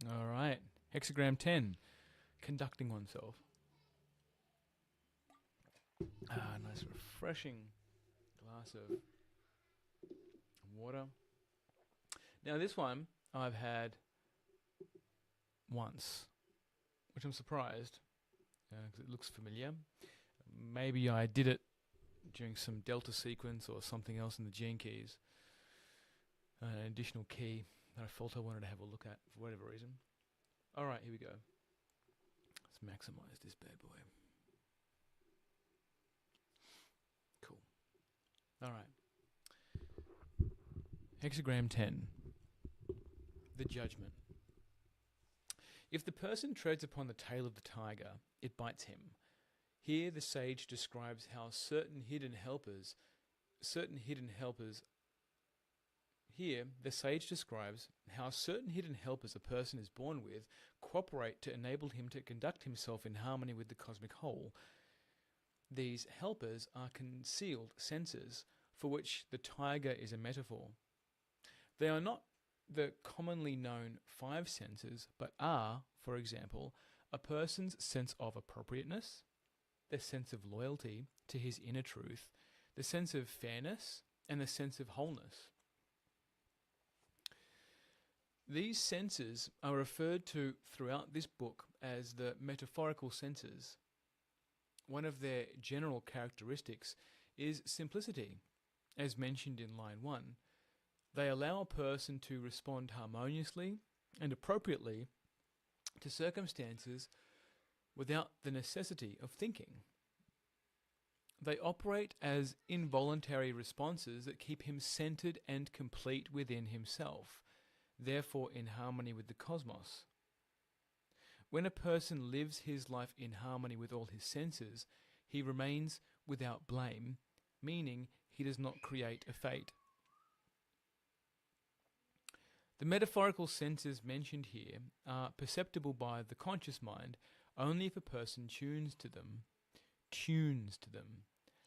All right. Hexagram 10. Conducting oneself. Nice refreshing glass of water. Now this one I've had once, which I'm surprised because it looks familiar. Maybe I did it during some delta sequence or something else in the gene keys. An additional key that I felt I wanted to have a look at for whatever reason. Alright, here we go. Let's maximize this bad boy. Cool. Alright. Hexagram 10. The judgment. If the person treads upon the tail of the tiger, it bites him. Here the sage describes how certain hidden helpers a person is born with cooperate to enable him to conduct himself in harmony with the cosmic whole. These helpers are concealed senses, for which the tiger is a metaphor. They are not the commonly known five senses, but are, for example, a person's sense of appropriateness, the sense of loyalty to his inner truth, the sense of fairness, and the sense of wholeness. These senses are referred to throughout this book as the metaphorical senses. One of their general characteristics is simplicity. As mentioned in line 1, they allow a person to respond harmoniously and appropriately to circumstances without the necessity of thinking. They operate as involuntary responses that keep him centered and complete within himself, therefore in harmony with the cosmos. When a person lives his life in harmony with all his senses, he remains without blame, meaning he does not create a fate. The metaphorical senses mentioned here are perceptible by the conscious mind only if a person tunes to them.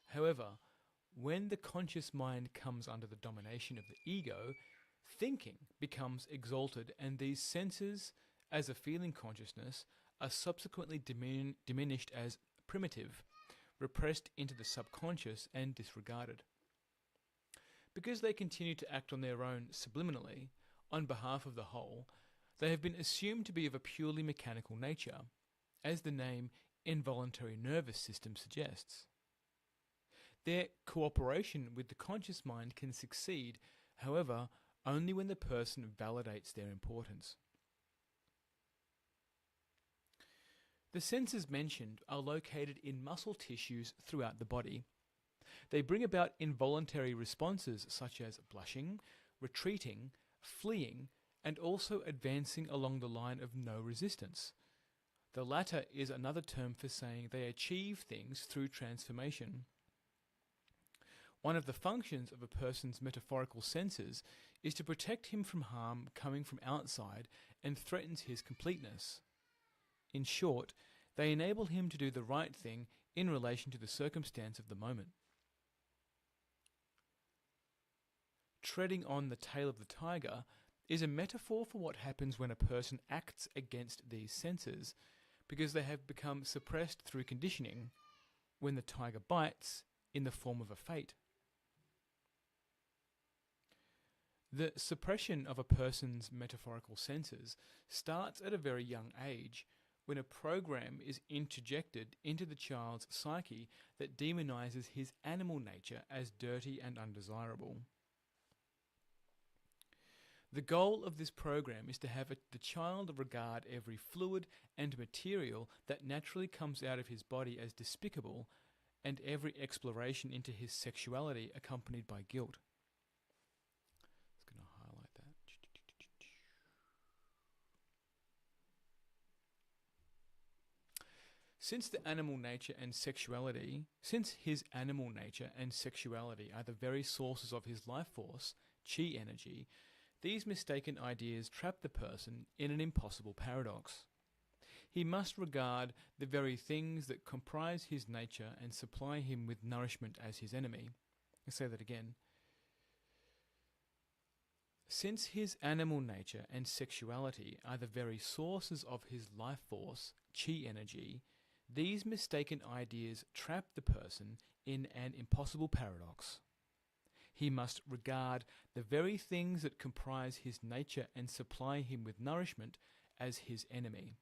However, when the conscious mind comes under the domination of the ego, thinking becomes exalted, and these senses, as a feeling consciousness, are subsequently diminished as primitive, repressed into the subconscious and disregarded. Because they continue to act on their own subliminally, on behalf of the whole, they have been assumed to be of a purely mechanical nature, as the name involuntary nervous system suggests. Their cooperation with the conscious mind can succeed, however, only when the person validates their importance. The senses mentioned are located in muscle tissues throughout the body. They bring about involuntary responses such as blushing, retreating, fleeing, and also advancing along the line of no resistance. The latter is another term for saying they achieve things through transformation. One of the functions of a person's metaphorical senses is to protect him from harm coming from outside and threatens his completeness. In short, they enable him to do the right thing in relation to the circumstance of the moment. Treading on the tail of the tiger is a metaphor for what happens when a person acts against these senses, because they have become suppressed through conditioning, when the tiger bites in the form of a fate. The suppression of a person's metaphorical senses starts at a very young age, when a program is interjected into the child's psyche that demonizes his animal nature as dirty and undesirable. The goal of this program is to have the child regard every fluid and material that naturally comes out of his body as despicable, and every exploration into his sexuality accompanied by guilt. Just going to highlight that. Since his animal nature and sexuality are the very sources of his life force, chi energy, these mistaken ideas trap the person in an impossible paradox. He must regard the very things that comprise his nature and supply him with nourishment as his enemy. I'll say that again. Since his animal nature and sexuality are the very sources of his life force, chi energy, these mistaken ideas trap the person in an impossible paradox. He must regard the very things that comprise his nature and supply him with nourishment as his enemy.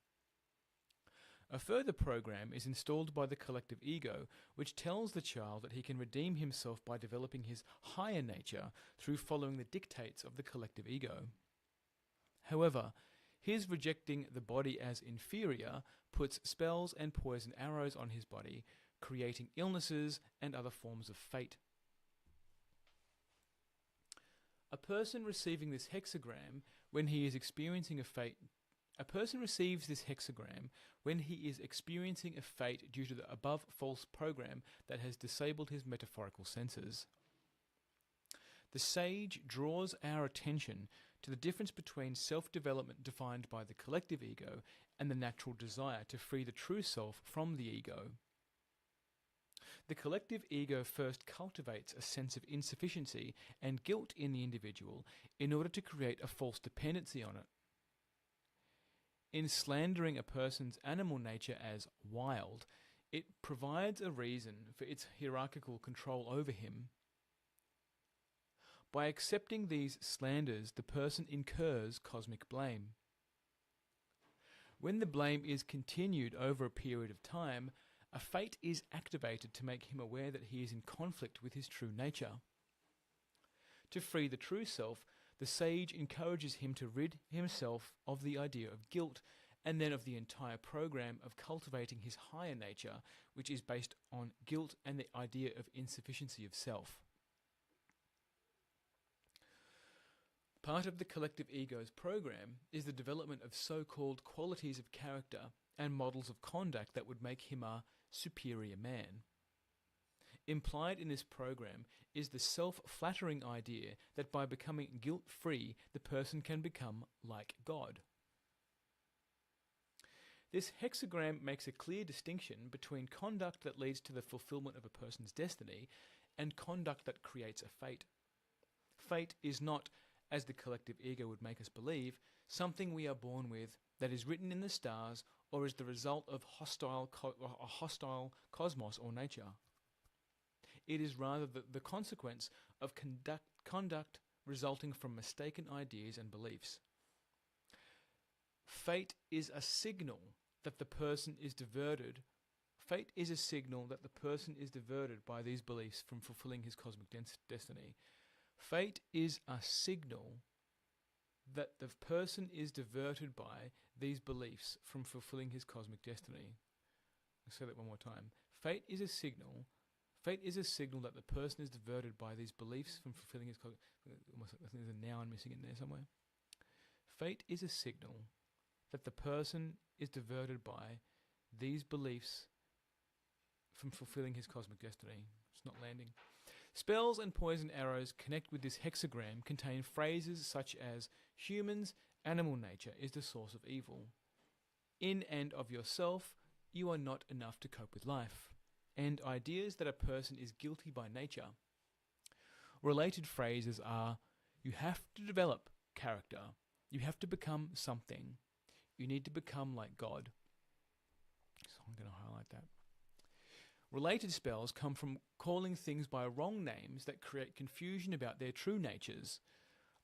A further program is installed by the collective ego, which tells the child that he can redeem himself by developing his higher nature through following the dictates of the collective ego. However, his rejecting the body as inferior puts spells and poison arrows on his body, creating illnesses and other forms of fate. A person receiving this hexagram when he is experiencing a fate A person receives this hexagram when he is experiencing a fate due to the above false program that has disabled his metaphorical senses. The sage draws our attention to the difference between self-development defined by the collective ego and the natural desire to free the true self from the ego. The collective ego first cultivates a sense of insufficiency and guilt in the individual in order to create a false dependency on it. In slandering a person's animal nature as wild, it provides a reason for its hierarchical control over him. By accepting these slanders, the person incurs cosmic blame. When the blame is continued over a period of time, a fate is activated to make him aware that he is in conflict with his true nature. To free the true self, the sage encourages him to rid himself of the idea of guilt and then of the entire program of cultivating his higher nature, which is based on guilt and the idea of insufficiency of self. Part of the collective ego's program is the development of so-called qualities of character and models of conduct that would make him a superior man. Implied in this program is the self-flattering idea that by becoming guilt-free, the person can become like God. This hexagram makes a clear distinction between conduct that leads to the fulfillment of a person's destiny and conduct that creates a fate. Fate is not, as the collective ego would make us believe, something we are born with that is written in the stars or is the result of a hostile cosmos or nature. It is rather the consequence of conduct resulting from mistaken ideas and beliefs. Fate is a signal that the person is diverted. Fate is a signal that the person is diverted by these beliefs from fulfilling his cosmic destiny. Fate is a signal that the person is diverted by these beliefs from fulfilling his cosmic destiny. I'll say that one more time. Fate is a signal that the person is diverted by these beliefs from fulfilling his cosmic... I think there's a noun missing in there somewhere. Fate is a signal that the person is diverted by these beliefs from fulfilling his cosmic destiny. It's not landing. Spells and poison arrows connect with this hexagram contain phrases such as humans, animal nature is the source of evil. In and of yourself, you are not enough to cope with life. And ideas that a person is guilty by nature. Related phrases are, you have to develop character. You have to become something. You need to become like God. So I'm going to highlight that. Related spells come from calling things by wrong names that create confusion about their true natures.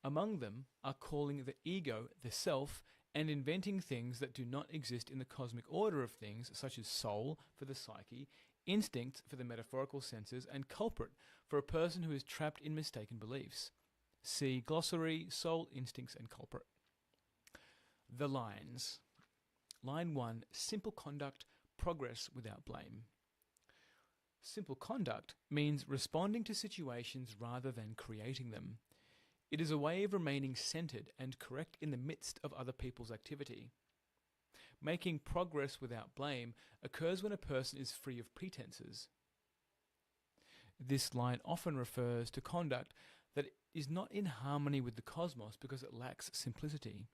Among them are calling the ego the self and inventing things that do not exist in the cosmic order of things, such as soul for the psyche, instinct for the metaphorical senses, and culprit for a person who is trapped in mistaken beliefs. See glossary, soul, instincts, and culprit. The lines. Line 1, simple conduct, progress without blame. Simple conduct means responding to situations rather than creating them. It is a way of remaining centered and correct in the midst of other people's activity. Making progress without blame occurs when a person is free of pretenses. This line often refers to conduct that is not in harmony with the cosmos because it lacks simplicity.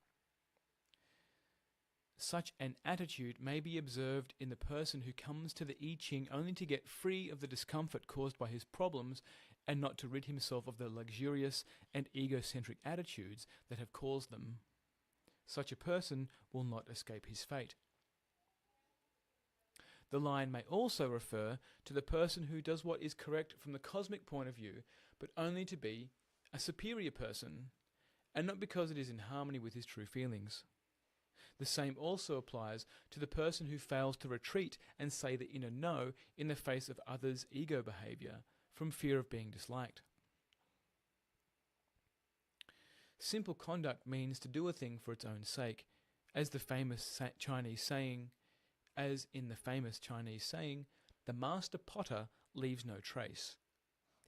Such an attitude may be observed in the person who comes to the I Ching only to get free of the discomfort caused by his problems and not to rid himself of the luxurious and egocentric attitudes that have caused them. Such a person will not escape his fate. The line may also refer to the person who does what is correct from the cosmic point of view, but only to be a superior person, and not because it is in harmony with his true feelings. The same also applies to the person who fails to retreat and say the inner no in the face of others' ego behavior, from fear of being disliked. Simple conduct means to do a thing for its own sake, as in the famous Chinese saying, the master potter leaves no trace.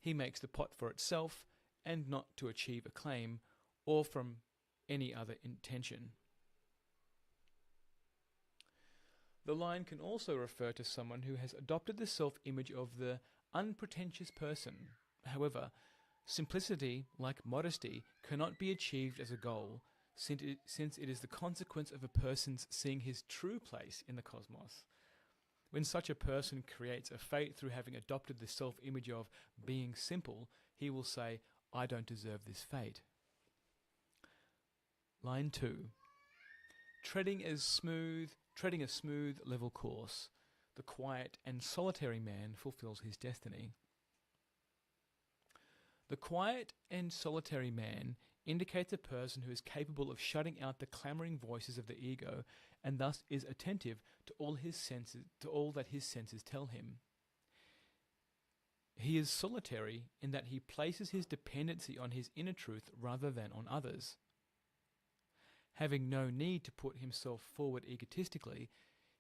He makes the pot for itself and not to achieve acclaim or from any other intention. The line can also refer to someone who has adopted the self-image of the unpretentious person. However, simplicity, like modesty, cannot be achieved as a goal, since it is the consequence of a person's seeing his true place in the cosmos. When such a person creates a fate through having adopted the self-image of being simple, he will say, I don't deserve this fate. Line 2. Treading a smooth, level course, the quiet and solitary man fulfills his destiny. The quiet and solitary man indicates a person who is capable of shutting out the clamoring voices of the ego and thus is attentive to all that his senses tell him. He is solitary in that he places his dependency on his inner truth rather than on others. Having no need to put himself forward egotistically,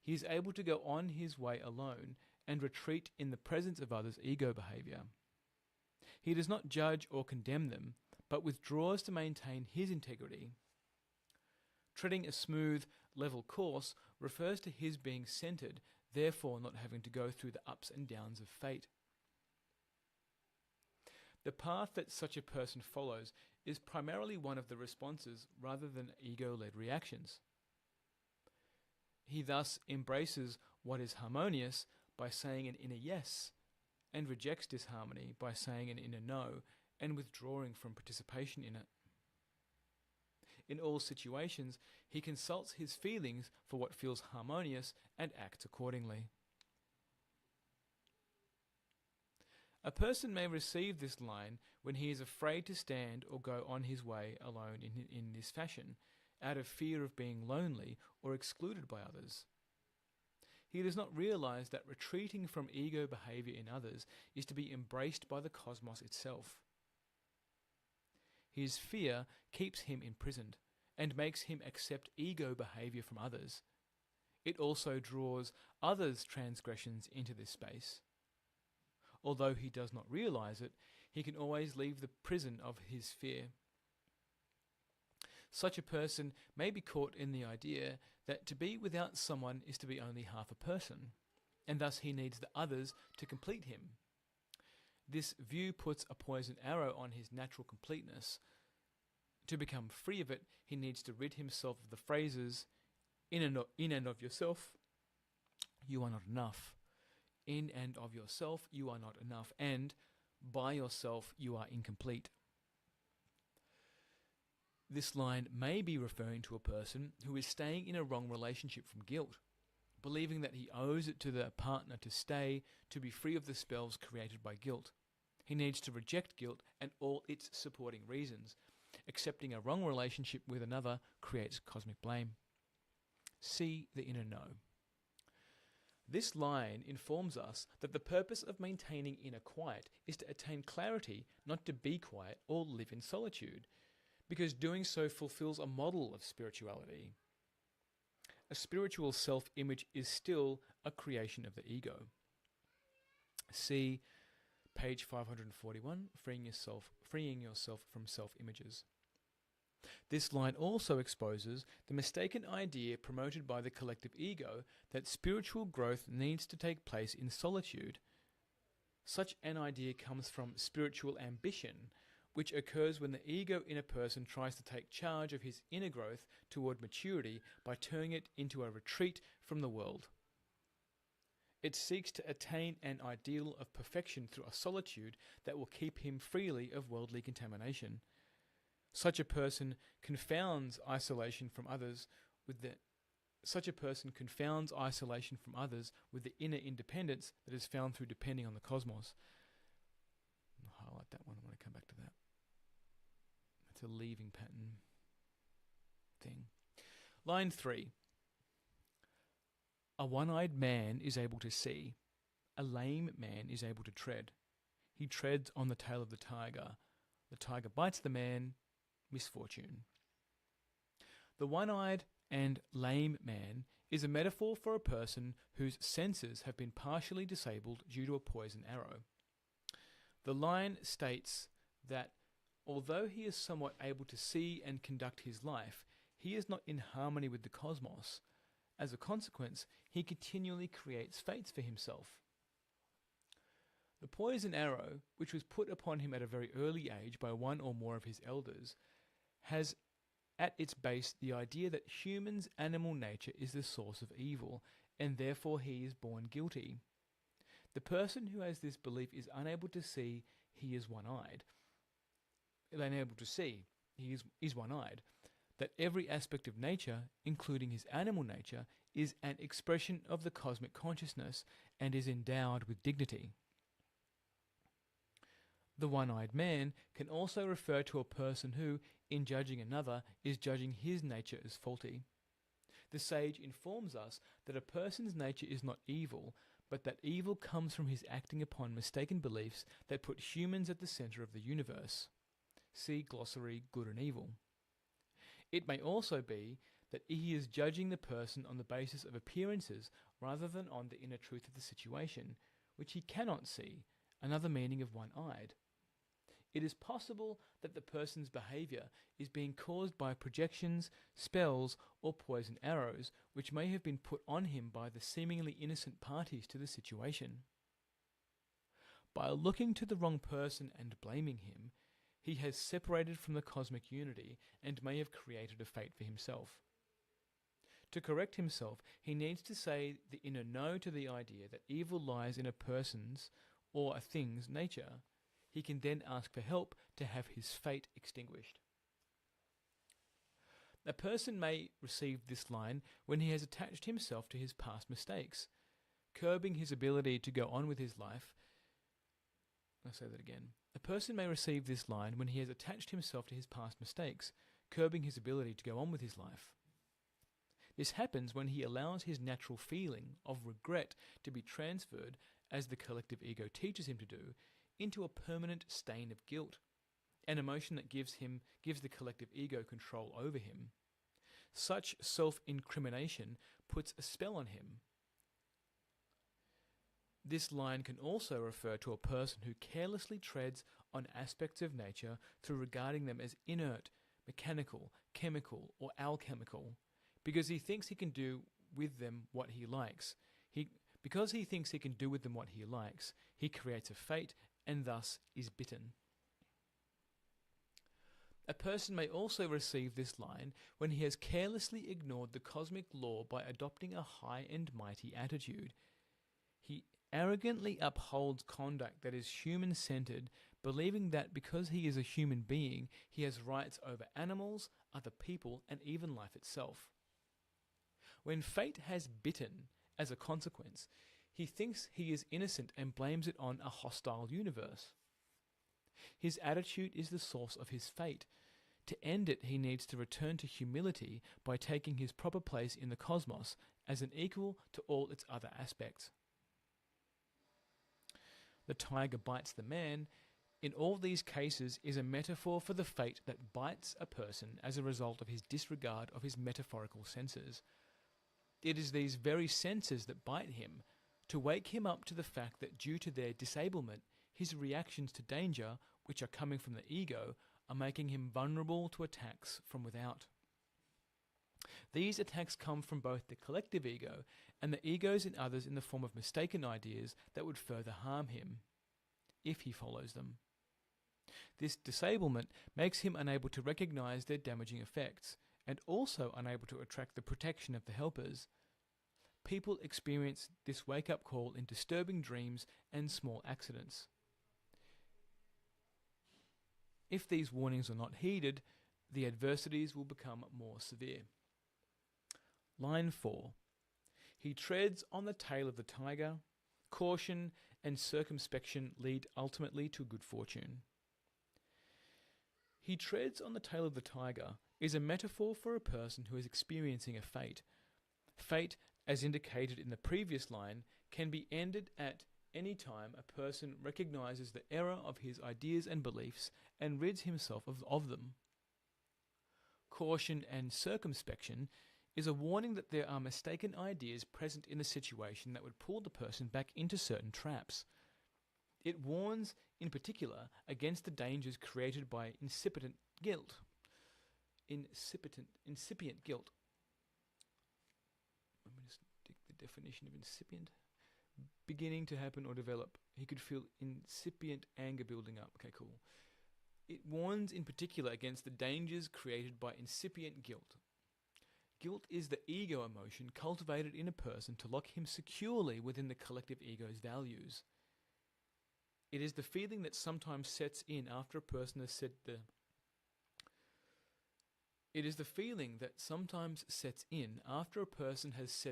he is able to go on his way alone and retreat in the presence of others' ego behavior. He does not judge or condemn them, but withdraws to maintain his integrity. Treading a smooth, level course refers to his being centered, therefore not having to go through the ups and downs of fate. The path that such a person follows is primarily one of the responses rather than ego-led reactions. He thus embraces what is harmonious by saying an inner yes, and rejects disharmony by saying an inner no and withdrawing from participation in it. In all situations, he consults his feelings for what feels harmonious and acts accordingly. A person may receive this line when he is afraid to stand or go on his way alone in this fashion, out of fear of being lonely or excluded by others. He does not realize that retreating from ego behavior in others is to be embraced by the cosmos itself. His fear keeps him imprisoned and makes him accept ego behavior from others. It also draws others' transgressions into this space. Although he does not realize it, he can always leave the prison of his fear. Such a person may be caught in the idea that to be without someone is to be only half a person, and thus he needs the others to complete him. This view puts a poisoned arrow on his natural completeness. To become free of it, he needs to rid himself of the phrases, in and of yourself, you are not enough. In and of yourself, you are not enough. And by yourself, you are incomplete. This line may be referring to a person who is staying in a wrong relationship from guilt, believing that he owes it to the partner to stay, to be free of the spells created by guilt. He needs to reject guilt and all its supporting reasons. Accepting a wrong relationship with another creates cosmic blame. See the inner no. This line informs us that the purpose of maintaining inner quiet is to attain clarity, not to be quiet or live in solitude, because doing so fulfills a model of spirituality. A spiritual self-image is still a creation of the ego. See page 541, freeing yourself from self-images. This line also exposes the mistaken idea promoted by the collective ego that spiritual growth needs to take place in solitude. Such an idea comes from spiritual ambition, which occurs when the ego in a person tries to take charge of his inner growth toward maturity by turning it into a retreat from the world. It seeks to attain an ideal of perfection through a solitude that will keep him freely of worldly contamination. Such a person confounds isolation from others with the inner independence that is found through depending on the cosmos. I'll highlight that one when I come back to that. It's a leaving pattern thing. Line 3. A one-eyed man is able to see. A lame man is able to tread. He treads on the tail of the tiger. The tiger bites the man. Misfortune. The one-eyed and lame man is a metaphor for a person whose senses have been partially disabled due to a poison arrow. The line states that although he is somewhat able to see and conduct his life, he is not in harmony with the cosmos. As a consequence, he continually creates fates for himself. The poison arrow, which was put upon him at a very early age by one or more of his elders, has at its base the idea that humans' animal nature is the source of evil, and therefore he is born guilty. The person who has this belief is unable to see he is one-eyed. Unable to see he is one-eyed. That every aspect of nature, including his animal nature, is an expression of the cosmic consciousness and is endowed with dignity. The one-eyed man can also refer to a person who, in judging another, is judging his nature as faulty. The sage informs us that a person's nature is not evil, but that evil comes from his acting upon mistaken beliefs that put humans at the center of the universe. See glossary, good and evil. It may also be that he is judging the person on the basis of appearances rather than on the inner truth of the situation, which he cannot see, another meaning of one-eyed. It is possible that the person's behavior is being caused by projections, spells, or poison arrows, which may have been put on him by the seemingly innocent parties to the situation. By looking to the wrong person and blaming him, he has separated from the cosmic unity and may have created a fate for himself. To correct himself, he needs to say the inner no to the idea that evil lies in a person's or a thing's nature. He can then ask for help to have his fate extinguished. A person may receive this line when he has attached himself to his past mistakes, curbing his ability to go on with his life. I'll say that again. A person may receive this line when he has attached himself to his past mistakes, curbing his ability to go on with his life. This happens when he allows his natural feeling of regret to be transferred, as the collective ego teaches him to do, into a permanent stain of guilt, an emotion that gives the collective ego control over him. Such self-incrimination puts a spell on him. This line can also refer to a person who carelessly treads on aspects of nature through regarding them as inert, mechanical, chemical, or alchemical, because he thinks he can do with them what he likes. Because he thinks he can do with them what he likes, he creates a fate and thus is bitten. A person may also receive this line when he has carelessly ignored the cosmic law by adopting a high and mighty attitude. He arrogantly upholds conduct that is human-centered, believing that because he is a human being, he has rights over animals, other people, and even life itself. When fate has bitten, as a consequence, he thinks he is innocent and blames it on a hostile universe. His attitude is the source of his fate. To end it, he needs to return to humility by taking his proper place in the cosmos as an equal to all its other aspects. The tiger bites the man, in all these cases, is a metaphor for the fate that bites a person as a result of his disregard of his metaphorical senses. It is these very senses that bite him, to wake him up to the fact that due to their disablement, his reactions to danger, which are coming from the ego, are making him vulnerable to attacks from without. These attacks come from both the collective ego and the egos in others in the form of mistaken ideas that would further harm him, if he follows them. This disablement makes him unable to recognize their damaging effects, and also unable to attract the protection of the helpers. people experience this wake-up call in disturbing dreams and small accidents. If these warnings are not heeded, the adversities will become more severe. Line 4. He treads on the tail of the tiger. Caution and circumspection lead ultimately to good fortune. He treads on the tail of the tiger is a metaphor for a person who is experiencing a fate. Fate, as indicated in the previous line, can be ended at any time a person recognizes the error of his ideas and beliefs and rids himself of them. Caution and circumspection is a warning that there are mistaken ideas present in the situation that would pull the person back into certain traps. It warns, in particular, against the dangers created by incipient guilt. Incipient guilt. Let me just take the definition of incipient. Beginning to happen or develop. He could feel incipient anger building up. Okay, cool. It warns in particular against the dangers created by incipient guilt. Guilt is the ego emotion cultivated in a person to lock him securely within the collective ego's values. It is the feeling that sometimes sets in after a person has said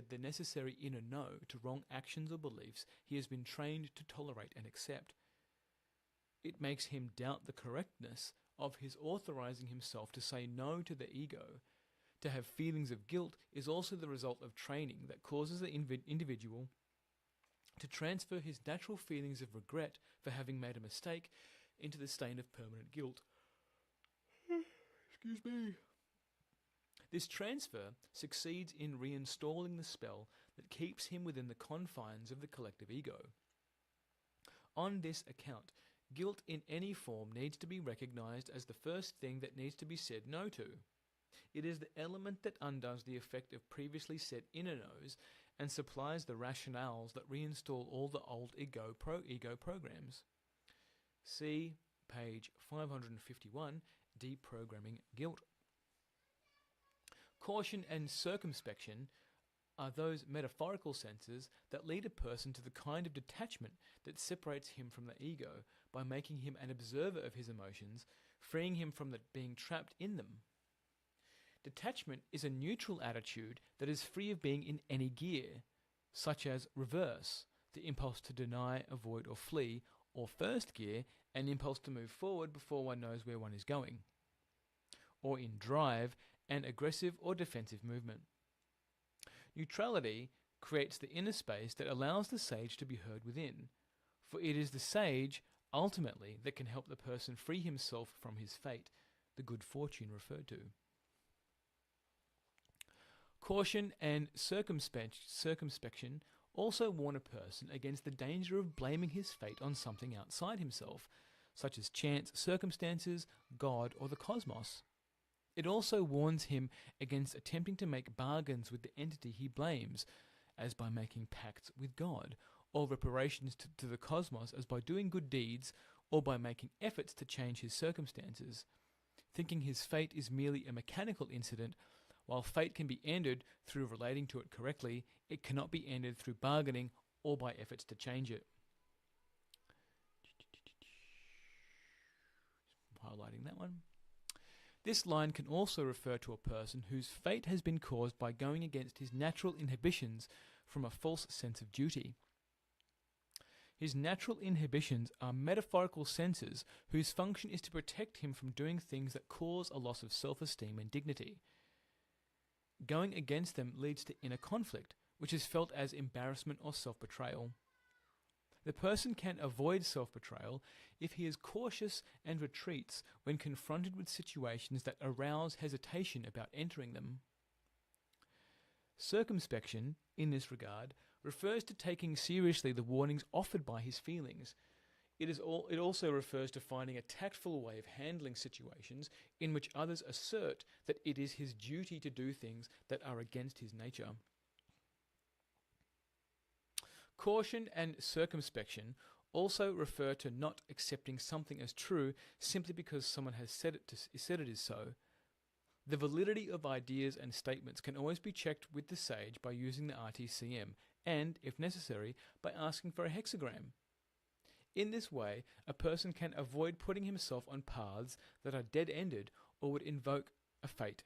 the necessary inner no to wrong actions or beliefs he has been trained to tolerate and accept. It makes him doubt the correctness of his authorizing himself to say no to the ego. To have feelings of guilt is also the result of training that causes the individual to transfer his natural feelings of regret for having made a mistake into the stain of permanent guilt. Excuse me. This transfer succeeds in reinstalling the spell that keeps him within the confines of the collective ego. On this account, guilt in any form needs to be recognized as the first thing that needs to be said no to. It is the element that undoes the effect of previously said inner no's and supplies the rationales that reinstall all the old ego programs. See page 551, Deprogramming Guilt. Caution and circumspection are those metaphorical senses that lead a person to the kind of detachment that separates him from the ego by making him an observer of his emotions, freeing him from being trapped in them. Detachment is a neutral attitude that is free of being in any gear, such as reverse, the impulse to deny, avoid or flee, or first gear, an impulse to move forward before one knows where one is going, or in drive, an aggressive or defensive movement. Neutrality creates the inner space that allows the sage to be heard within, for it is the sage, ultimately, that can help the person free himself from his fate, the good fortune referred to. Caution and circumspection also warn a person against the danger of blaming his fate on something outside himself, such as chance, circumstances, God, or the cosmos. It also warns him against attempting to make bargains with the entity he blames, as by making pacts with God, or reparations to the cosmos as by doing good deeds, or by making efforts to change his circumstances. Thinking his fate is merely a mechanical incident, while fate can be ended through relating to it correctly, it cannot be ended through bargaining or by efforts to change it. Highlighting that one. This line can also refer to a person whose fate has been caused by going against his natural inhibitions from a false sense of duty. His natural inhibitions are metaphorical senses whose function is to protect him from doing things that cause a loss of self-esteem and dignity. Going against them leads to inner conflict, which is felt as embarrassment or self-betrayal. The person can avoid self-betrayal if he is cautious and retreats when confronted with situations that arouse hesitation about entering them. Circumspection, in this regard, refers to taking seriously the warnings offered by his feelings. It also refers to finding a tactful way of handling situations in which others assert that it is his duty to do things that are against his nature. Caution and circumspection also refer to not accepting something as true simply because someone has said it is so. The validity of ideas and statements can always be checked with the sage by using the RTCM and, if necessary, by asking for a hexagram. In this way, a person can avoid putting himself on paths that are dead-ended or would invoke a fate.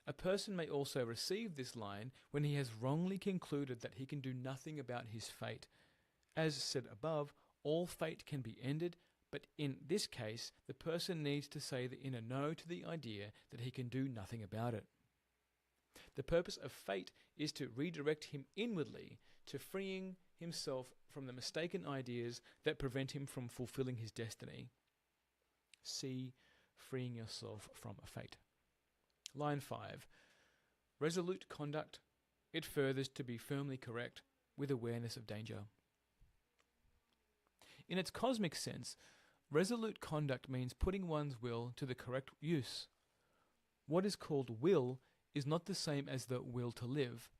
A person may also receive this line when he has wrongly concluded that he can do nothing about his fate. As said above, all fate can be ended, but in this case, the person needs to say the inner no to the idea that he can do nothing about it. The purpose of fate is to redirect him inwardly to freeing himself from the mistaken ideas that prevent him from fulfilling his destiny. See freeing yourself from a fate. Line 5. Resolute conduct. It furthers to be firmly correct with awareness of danger. In its cosmic sense, resolute conduct means putting one's will to the correct use. What is called will is not the same as the will to live.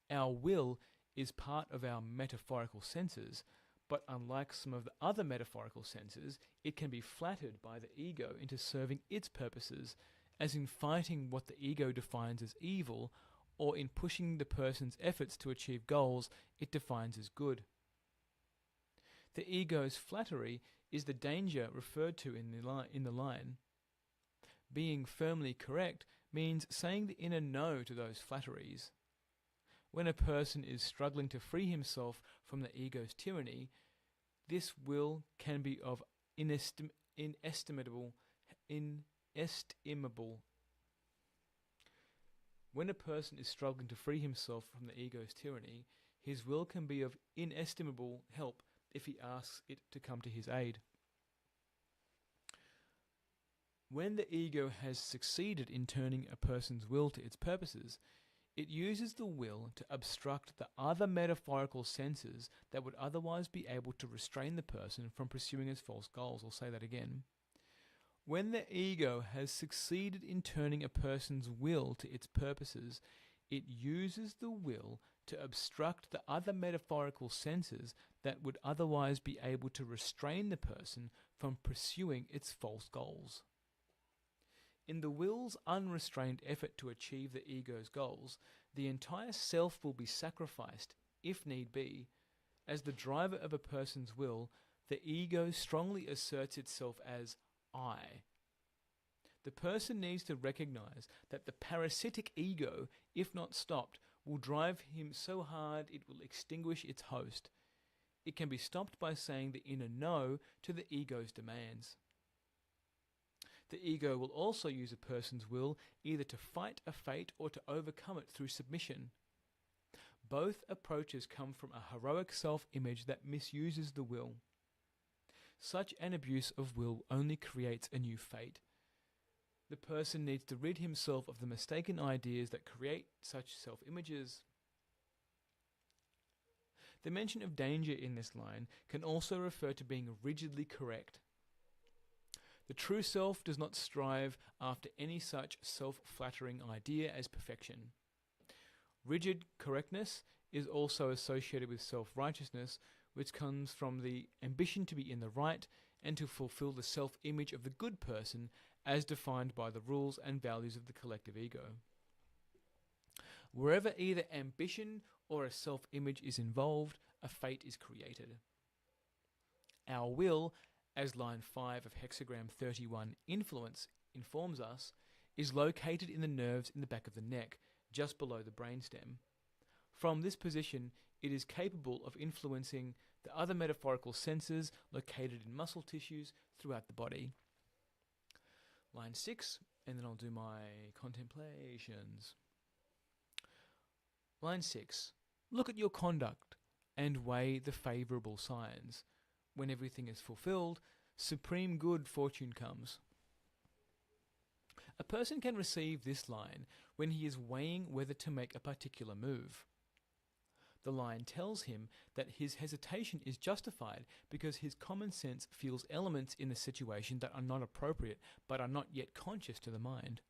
Our will is part of our metaphorical senses, but unlike some of the other metaphorical senses, it can be flattered by the ego into serving its purposes, as in fighting what the ego defines as evil, or in pushing the person's efforts to achieve goals it defines as good. The ego's flattery is the danger referred to in the line. Being firmly correct means saying the inner no to those flatteries. When a person is struggling to free himself from the ego's tyranny, this will can be of inestimable. When a person is struggling to free himself from the ego's tyranny, his will can be of inestimable help if he asks it to come to his aid. When the ego has succeeded in turning a person's will to its purposes, it uses the will to obstruct the other metaphorical senses that would otherwise be able to restrain the person from pursuing his false goals. I'll say that again. When the ego has succeeded in turning a person's will to its purposes, it uses the will to obstruct the other metaphorical senses that would otherwise be able to restrain the person from pursuing its false goals. In the will's unrestrained effort to achieve the ego's goals, the entire self will be sacrificed, if need be. As the driver of a person's will, the ego strongly asserts itself as I. The person needs to recognize that the parasitic ego, if not stopped, will drive him so hard it will extinguish its host. It can be stopped by saying the inner no to the ego's demands. The ego will also use a person's will either to fight a fate or to overcome it through submission. Both approaches come from a heroic self-image that misuses the will. Such an abuse of will only creates a new fate. The person needs to rid himself of the mistaken ideas that create such self-images. The mention of danger in this line can also refer to being rigidly correct. The true self does not strive after any such self-flattering idea as perfection. Rigid correctness is also associated with self-righteousness, which comes from the ambition to be in the right and to fulfill the self-image of the good person as defined by the rules and values of the collective ego. Wherever either ambition or a self-image is involved, a fate is created. Our will, as line 5 of Hexagram 31 influence informs us, is located in the nerves in the back of the neck, just below the brainstem. From this position, it is capable of influencing the other metaphorical senses located in muscle tissues throughout the body. Line 6, and then I'll do my contemplations. Line 6. Look at your conduct and weigh the favourable signs. When everything is fulfilled, supreme good fortune comes. A person can receive this line when he is weighing whether to make a particular move. The line tells him that his hesitation is justified because his common sense feels elements in the situation that are not appropriate but are not yet conscious to the mind.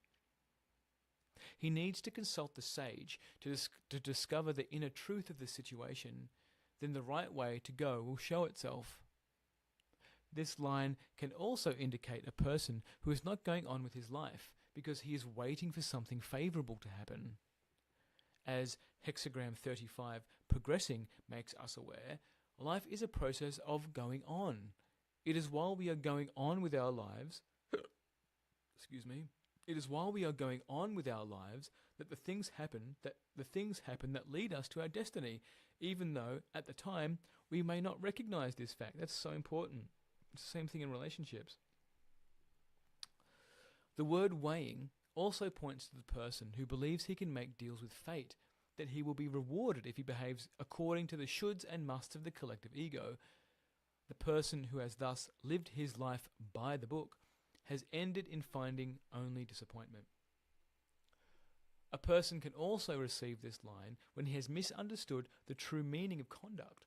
He needs to consult the sage to discover the inner truth of the situation. Then the right way to go will show itself. This line can also indicate a person who is not going on with his life because he is waiting for something favourable to happen. As Hexagram 35 progressing makes us aware, life is a process of going on. It is while we are going on with our lives, it is while we are going on with our lives that the things happen that lead us to our destiny, even though at the time we may not recognize this fact. That's so important. It's the same thing in relationships. The word weighing also points to the person who believes he can make deals with fate, that he will be rewarded if he behaves according to the shoulds and musts of the collective ego. The person who has thus lived his life by the book has ended in finding only disappointment. A person can also receive this line when he has misunderstood the true meaning of conduct.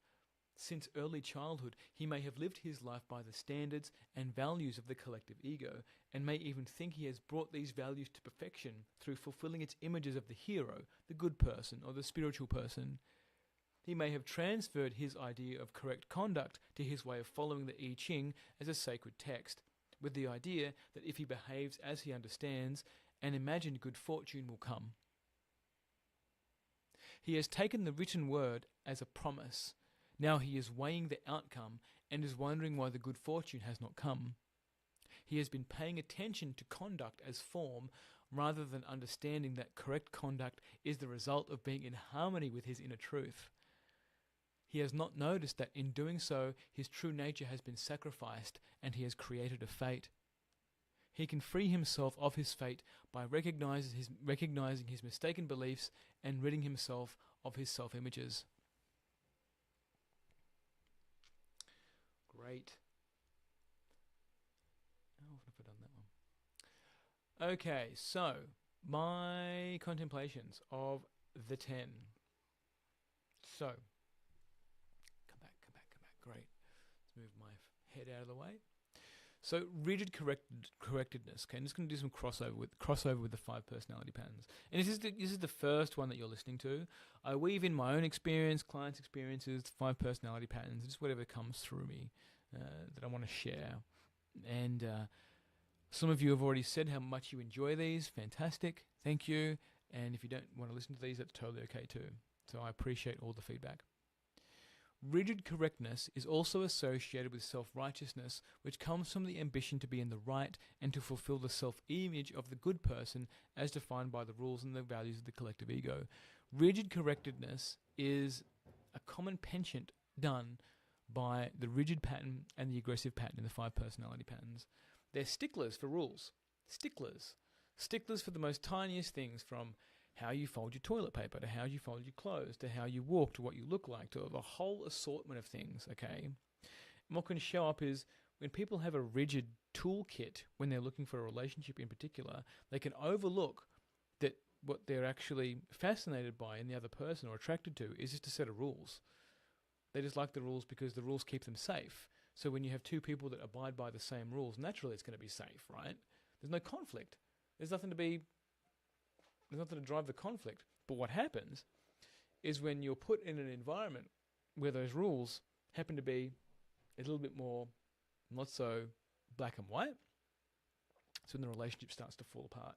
Since early childhood, he may have lived his life by the standards and values of the collective ego, and may even think he has brought these values to perfection through fulfilling its images of the hero, the good person, or the spiritual person. He may have transferred his idea of correct conduct to his way of following the I Ching as a sacred text, with the idea that if he behaves as he understands, an imagined good fortune will come. He has taken the written word as a promise. Now he is weighing the outcome and is wondering why the good fortune has not come. He has been paying attention to conduct as form rather than understanding that correct conduct is the result of being in harmony with his inner truth. He has not noticed that in doing so, his true nature has been sacrificed and he has created a fate. He can free himself of his fate by recognizing his mistaken beliefs and ridding himself of his self-images. Great. How often have I done that one? Okay, so my contemplations of the 10. So, come back. Great. Let's move my head out of the way. So, rigid correctedness. Okay, I'm just going to do some crossover with the 5 personality patterns. And this is the first one that you're listening to. I weave in my own experience, clients' experiences, 5 personality patterns, just whatever comes through me that I want to share. And some of you have already said how much you enjoy these. Fantastic. Thank you. And if you don't want to listen to these, that's totally okay too. So I appreciate all the feedback. Rigid correctness is also associated with self-righteousness, which comes from the ambition to be in the right and to fulfill the self-image of the good person as defined by the rules and the values of the collective ego. Rigid correctedness is a common penchant done by the rigid pattern and the aggressive pattern in the 5 personality patterns. They're sticklers for rules. Sticklers for the most tiniest things, from how you fold your toilet paper, to how you fold your clothes, to how you walk, to what you look like, to the whole assortment of things, okay? And what can show up is when people have a rigid toolkit, when they're looking for a relationship in particular, they can overlook that what they're actually fascinated by in the other person or attracted to is just a set of rules. They just like the rules because the rules keep them safe. So when you have 2 people that abide by the same rules, naturally it's going to be safe, right? There's no conflict. There's nothing to drive the conflict. But what happens is when you're put in an environment where those rules happen to be a little bit more not so black and white, so when the relationship starts to fall apart,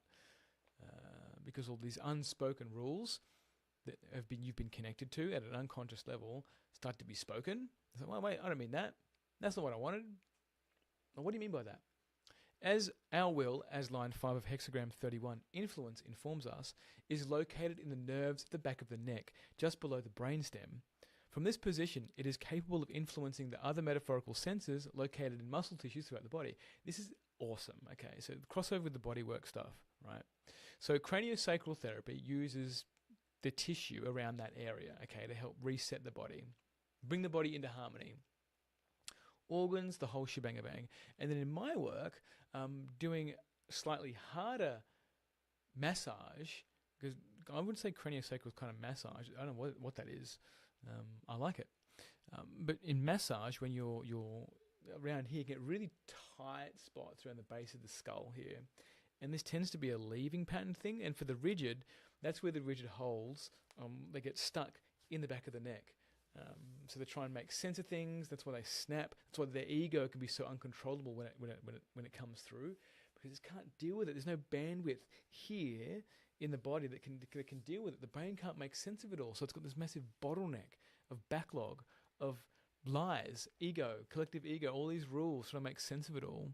because all these unspoken rules that you've been connected to at an unconscious level start to be spoken. It's like, well, wait, I don't mean that. That's not what I wanted. Well, what do you mean by that? As our will, as line 5 of Hexagram 31, influence informs us, is located in the nerves at the back of the neck, just below the brainstem. From this position, it is capable of influencing the other metaphorical senses located in muscle tissues throughout the body. This is awesome. Okay, so crossover with the bodywork stuff, right? So craniosacral therapy uses the tissue around that area, okay, to help reset the body, bring the body into harmony. Organs, the whole shebang-a-bang. And then in my work, doing slightly harder massage, because I wouldn't say craniosacral is kind of massage. I don't know what that is. I like it. But in massage, when you're around here, you get really tight spots around the base of the skull here. And this tends to be a leaving pattern thing. And for the rigid, that's where the rigid holes, they get stuck in the back of the neck. So they try and make sense of things. That's why they snap. That's why their ego can be so uncontrollable when it comes through, because it can't deal with it. There's no bandwidth here in the body that can deal with it. The brain can't make sense of it all. So it's got this massive bottleneck of backlog of lies, ego, collective ego, all these rules trying to make sense of it all,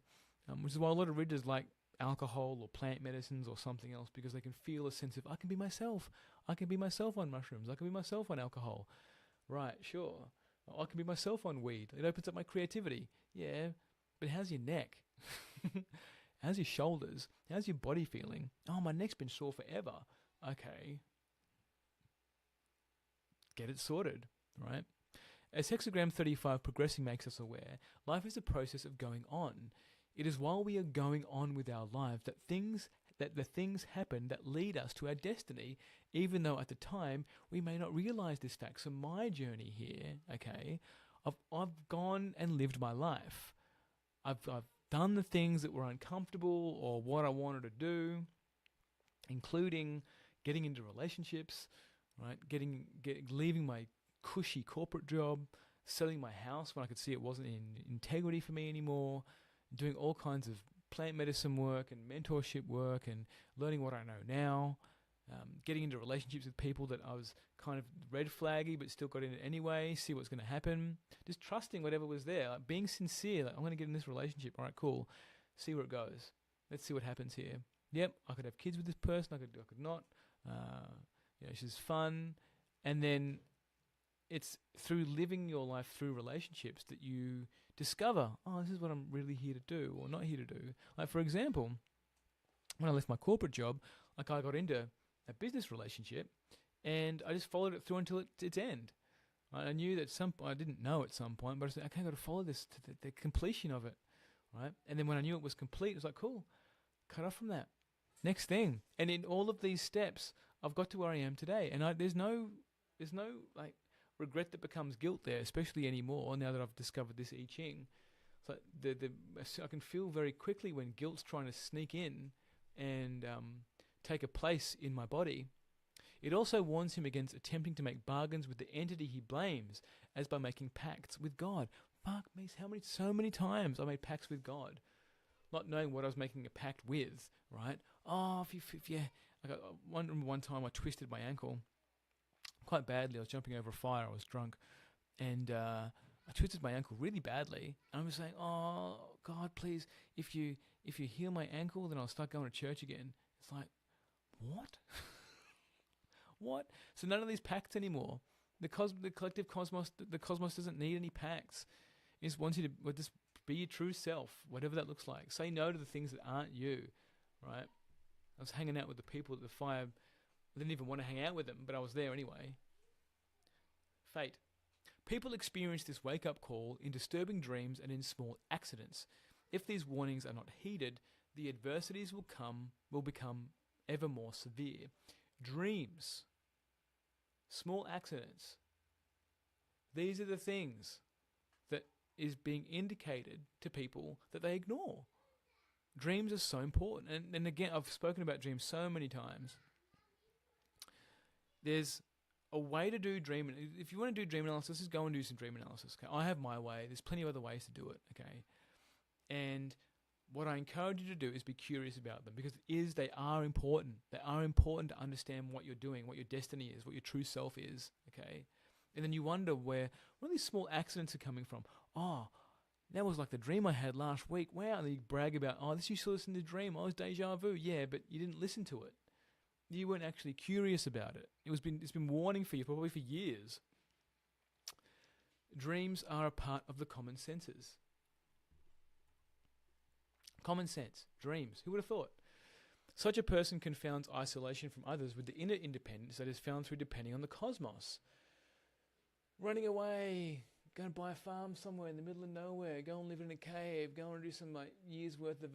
which is why a lot of readers like alcohol or plant medicines or something else, because they can feel a sense of, I can be myself. I can be myself on mushrooms. I can be myself on alcohol. Right, sure. I can be myself on weed. It opens up my creativity. Yeah, but how's your neck? How's your shoulders? How's your body feeling? Oh, my neck's been sore forever. Okay. Get it sorted, right? As Hexagram 35 progressing makes us aware, life is a process of going on. It is while we are going on with our lives that the things happen that lead us to our destiny, even though at the time we may not realize this fact. So my journey here, okay, I've gone and lived my life. I've done the things that were uncomfortable or what I wanted to do, including getting into relationships, right? Leaving my cushy corporate job, selling my house when I could see it wasn't in integrity for me anymore, doing all kinds of plant medicine work and mentorship work and learning what I know now, getting into relationships with people that I was kind of red flaggy but still got in it anyway, see what's going to happen, just trusting whatever was there, like being sincere, like I'm going to get in this relationship, all right, cool, see where it goes, let's see what happens here. Yep, I could have kids with this person, I could not, she's fun, and then it's through living your life through relationships that you discover, oh, this is what I'm really here to do or not here to do. Like, for example, when I left my corporate job, like I got into a business relationship and I just followed it through until its end. I knew that I didn't know at some point, but I said, okay, I've got to follow this to the completion of it, right? And then when I knew it was complete, it was like, cool, cut off from that. Next thing. And in all of these steps, I've got to where I am today. And there's no like regret that becomes guilt there, especially anymore now that I've discovered this I Ching. So I can feel very quickly when guilt's trying to sneak in and take a place in my body. It also warns him against attempting to make bargains with the entity he blames, as by making pacts with God. Fuck me, so many times I made pacts with God, not knowing what I was making a pact with, right? Oh, if you one time I twisted my ankle quite badly. I was jumping over a fire. I was drunk, and I twisted my ankle really badly. And I was saying, "Oh God, please, if you heal my ankle, then I'll start going to church again." It's like, what? What? So none of these pacts anymore. The collective cosmos, the cosmos doesn't need any pacts. It just wants you to just be your true self, whatever that looks like. Say no to the things that aren't you, right? I was hanging out with the people at the fire. I didn't even want to hang out with them, but I was there anyway. Fate. People experience this wake-up call in disturbing dreams and in small accidents. If these warnings are not heeded, the adversities will become ever more severe. Dreams, small accidents, these are the things that is being indicated to people that they ignore. Dreams are so important. And again, I've spoken about dreams so many times. There's a way to do dream. If you want to do dream analysis, just go and do some dream analysis. Okay? I have my way. There's plenty of other ways to do it. Okay, and what I encourage you to do is be curious about them, because they are important. They are important to understand what you're doing, what your destiny is, what your true self is. Okay, and then you wonder where these small accidents are coming from. Oh, that was like the dream I had last week. Wow, and you brag about, oh, you saw this in the dream. Oh, it's deja vu. Yeah, but you didn't listen to it. You weren't actually curious about it. It's been warning for you probably for years. Dreams are a part of the common senses. Common sense, dreams. Who would have thought? Such a person confounds isolation from others with the inner independence that is found through depending on the cosmos. Running away, go and buy a farm somewhere in the middle of nowhere, go and live in a cave, go and do some like years worth of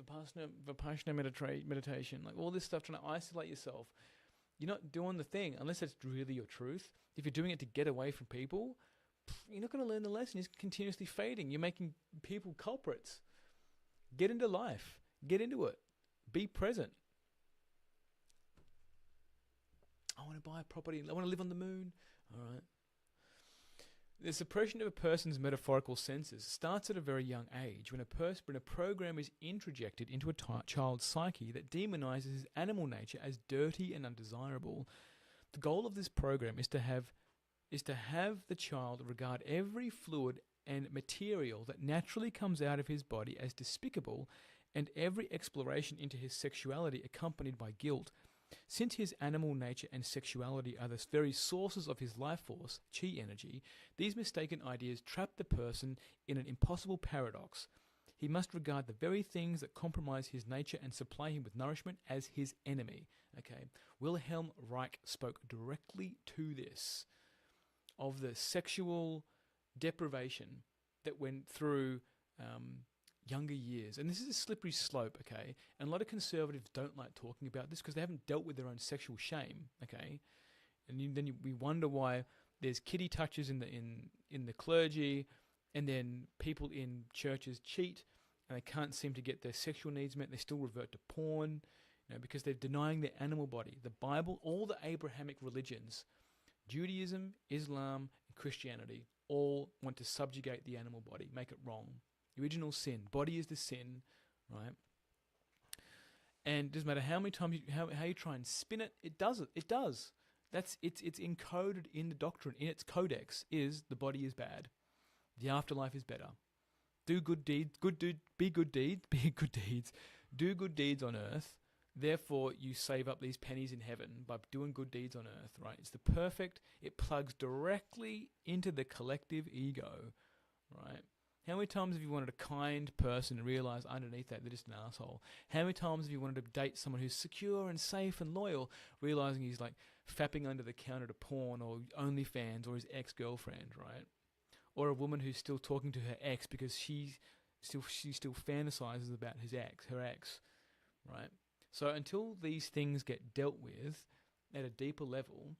Vipassana meditation, like all this stuff, trying to isolate yourself. You're not doing the thing unless that's really your truth. If you're doing it to get away from people, you're not going to learn the lesson. It's continuously fading. You're making people culprits. Get into life. Get into it. Be present. I want to buy a property. I want to live on the moon. All right. The suppression of a person's metaphorical senses starts at a very young age when a program is introjected into a child's psyche that demonizes his animal nature as dirty and undesirable. The goal of this program is to have the child regard every fluid and material that naturally comes out of his body as despicable, and every exploration into his sexuality accompanied by guilt. Since his animal nature and sexuality are the very sources of his life force, chi energy, these mistaken ideas trap the person in an impossible paradox. He must regard the very things that compromise his nature and supply him with nourishment as his enemy. Okay, Wilhelm Reich spoke directly to this, of the sexual deprivation that went through younger years. And this is a slippery slope, okay? And a lot of conservatives don't like talking about this because they haven't dealt with their own sexual shame, okay? And we wonder why there's kiddie touches in the clergy, and then people in churches cheat, and they can't seem to get their sexual needs met. They still revert to porn, because they're denying their animal body. The Bible, all the Abrahamic religions, Judaism, Islam, and Christianity, all want to subjugate the animal body, make it wrong. Original sin. Body is the sin, right? And it doesn't matter how many times how you try and spin it, it does it. It does. It's encoded in the doctrine, in its codex, is the body is bad. The afterlife is better. Do good deeds, be good deeds, do good deeds on earth. Therefore, you save up these pennies in heaven by doing good deeds on earth, right? It's the perfect, it plugs directly into the collective ego, right? How many times have you wanted a kind person and realised underneath that they're just an asshole? How many times have you wanted to date someone who's secure and safe and loyal, realising he's like fapping under the counter to porn or OnlyFans or his ex-girlfriend, right? Or a woman who's still talking to her ex because she still fantasizes about her ex, right? So until these things get dealt with at a deeper level,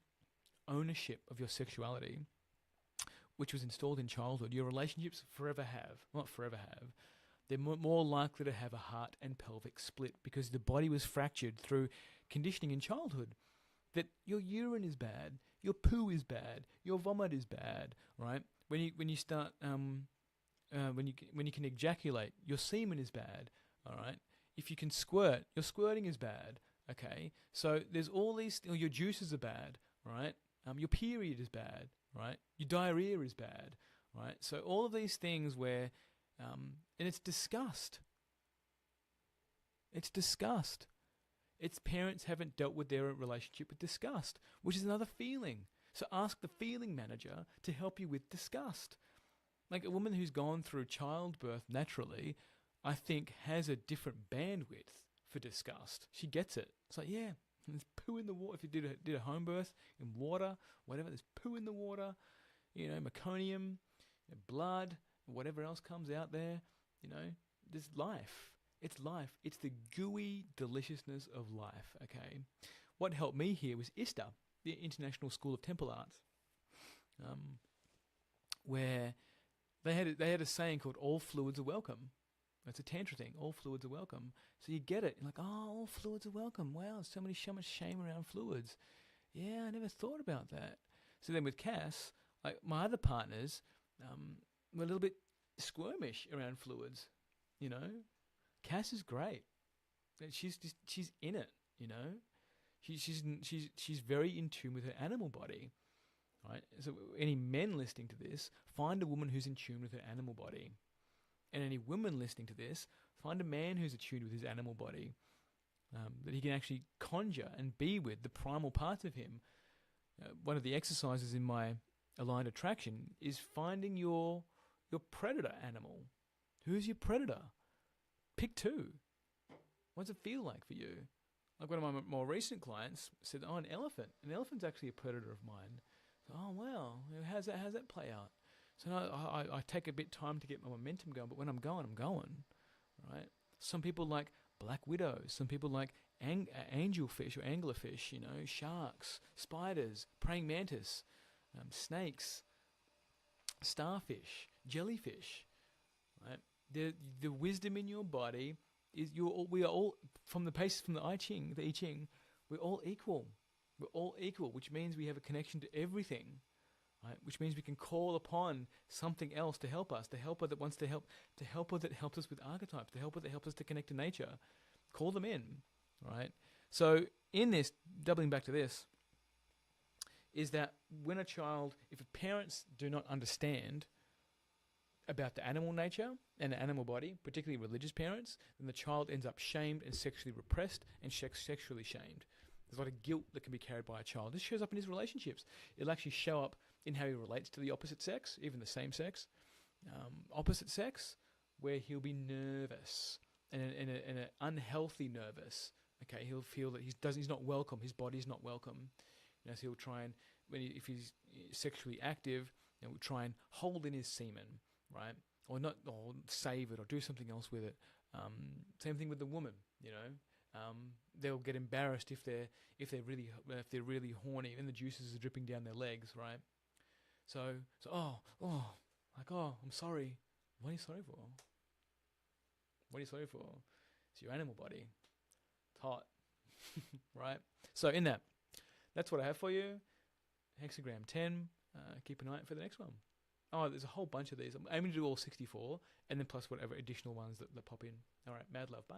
ownership of your sexuality, which was installed in childhood, your relationships they're more likely to have a heart and pelvic split because the body was fractured through conditioning in childhood. That your urine is bad, your poo is bad, your vomit is bad, right? When you start when you can ejaculate, your semen is bad, all right? If you can squirt, your squirting is bad, okay? So there's all these, your juices are bad, right? Your period is bad, right? Your diarrhea is bad, right? So all of these things where, and it's disgust. It's disgust. Its parents haven't dealt with their relationship with disgust, which is another feeling. So ask the feeling manager to help you with disgust. Like a woman who's gone through childbirth naturally, I think has a different bandwidth for disgust. She gets it. It's like, yeah, there's poo in the water. If you did a home birth in water, whatever, there's poo in the water, meconium, blood, whatever else comes out there, there's life. It's life. It's the gooey deliciousness of life, okay? What helped me here was ISTA, the International School of Temple Arts, where they had a saying called "all fluids are welcome." It's a tantra thing. All fluids are welcome. So you get it. You're like, oh, all fluids are welcome. Wow, there's so much shame around fluids. Yeah, I never thought about that. So then with Cass, like my other partners, were a little bit squirmish around fluids. Cass is great. She's in it. She's very in tune with her animal body. Right. So any men listening to this, find a woman who's in tune with her animal body. And any women listening to this, find a man who's attuned with his animal body, that he can actually conjure and be with the primal parts of him. One of the exercises in my aligned attraction is finding your predator animal. Who's your predator? Pick two. What's it feel like for you? Like one of my more recent clients said, "Oh, an elephant. An elephant's actually a predator of mine." So, oh wow, how's that play out? So I take a bit time to get my momentum going, but when I'm going, right? Some people like black widows. Some people like angelfish or anglerfish, sharks, spiders, praying mantis, snakes, starfish, jellyfish, right? The wisdom in your body is we are all, from the I Ching, the I Ching, we're all equal. We're all equal, which means we have a connection to everything. right? Which means we can call upon something else to help us, the helper that wants to help, the helper that helps us with archetypes, the helper that helps us to connect to nature. Call them in, right? So in this, doubling back to this, is that when a child, if parents do not understand about the animal nature and the animal body, particularly religious parents, then the child ends up shamed and sexually repressed and sexually shamed. There's a lot of guilt that can be carried by a child. This shows up in his relationships. It'll actually show up in how he relates to the opposite sex, even the same sex. Opposite sex, where he'll be nervous and an unhealthy nervous. Okay, he'll feel that he's not welcome. His body's not welcome. So he'll try and if he's sexually active, he'll try and hold in his semen, right? Or save it or do something else with it. Same thing with the woman. They'll get embarrassed if they're really horny and the juices are dripping down their legs, right? So I'm sorry. What are you sorry for? What are you sorry for? It's your animal body. It's hot, right? So in that's what I have for you. Hexagram 10. Keep an eye out for the next one. Oh, there's a whole bunch of these. I'm aiming to do all 64, and then plus whatever additional ones that pop in. All right, mad love. Bye.